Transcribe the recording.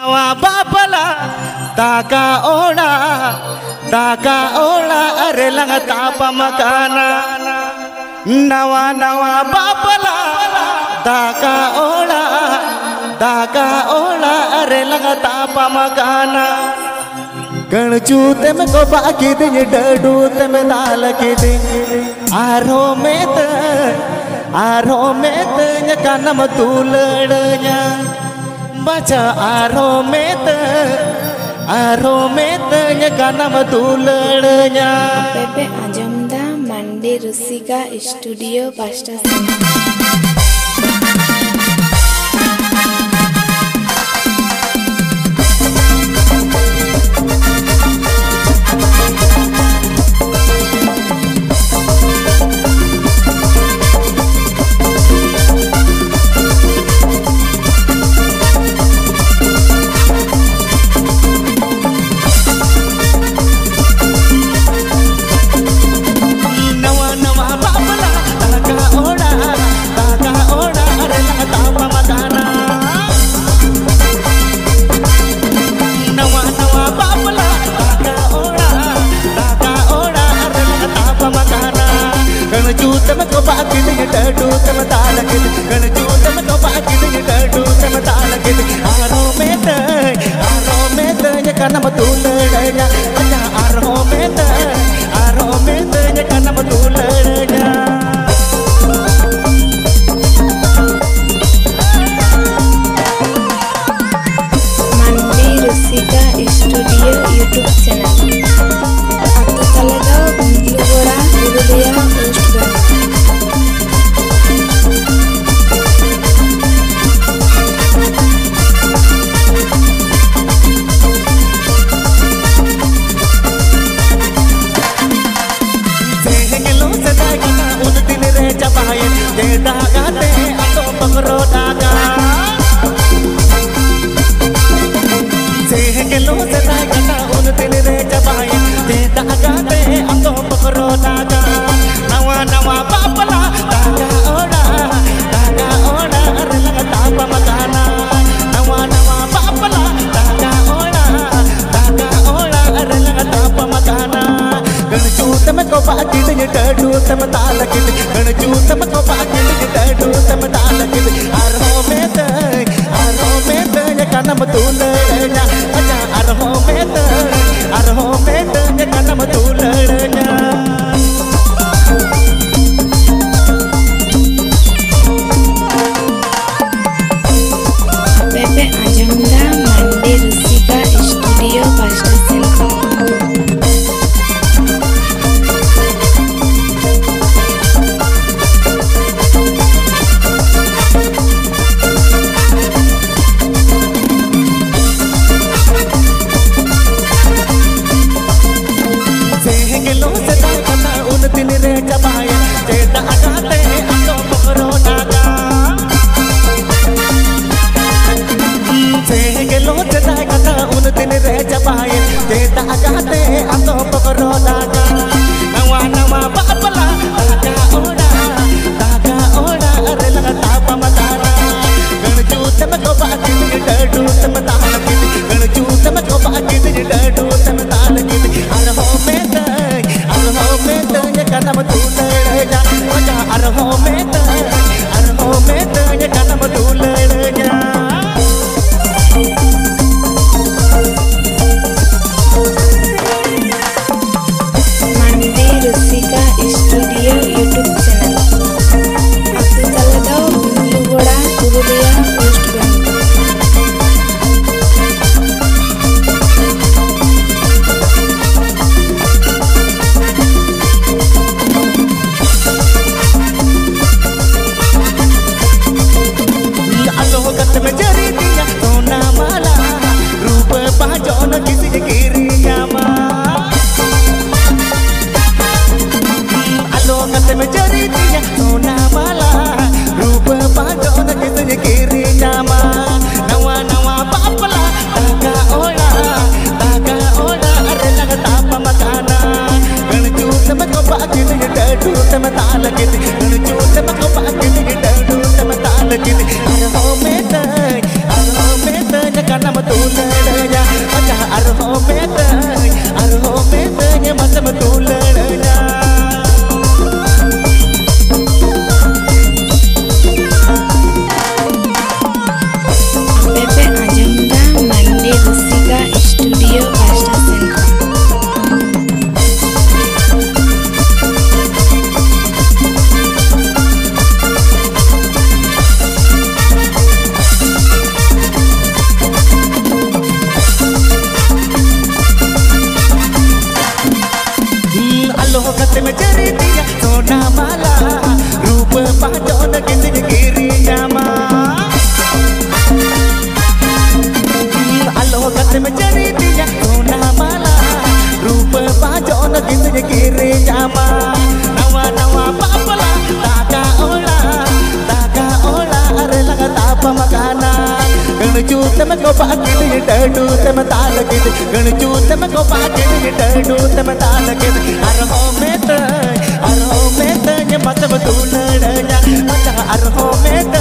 Nawa bapala taka ola arelang tapa makana. Nawa bapala taka ola arelang tapa makana. गणचूत में को बाकी दिन डूत में दाल के दिन आरो में त कानम तूलड़या बचा आरो में त कानम तूलड़या पेपे आजमदा मंडे रुसिका स्टूडियो पास्टा kanam tulड़या अच्छा आरो में त kanam tulड़या मंडे रुसिका स्टूडियो यूट्यूब चैनल आपका तलगा मुंगलुगोड़ा Purulia west betulnya Macam arhometnya masa betulnya Pepe Ajamda Mandi Rusika Studio Pasta Center. Kate में चरी दिया सोना माला रूप पाजोन किंद गिरी जामा अलो कते में चरी दिया सोना माला रूप पाजोन किंद गिरी जामा नवा नवा पापला ताका ओला अरे लगा ताप मकाना गणचूत में को बाकी दे डडू ते में ताल के गणचूत में को बाकी दे डडू ते में ताल के अरहो में ये मत बतूलड़या मचा अरहो में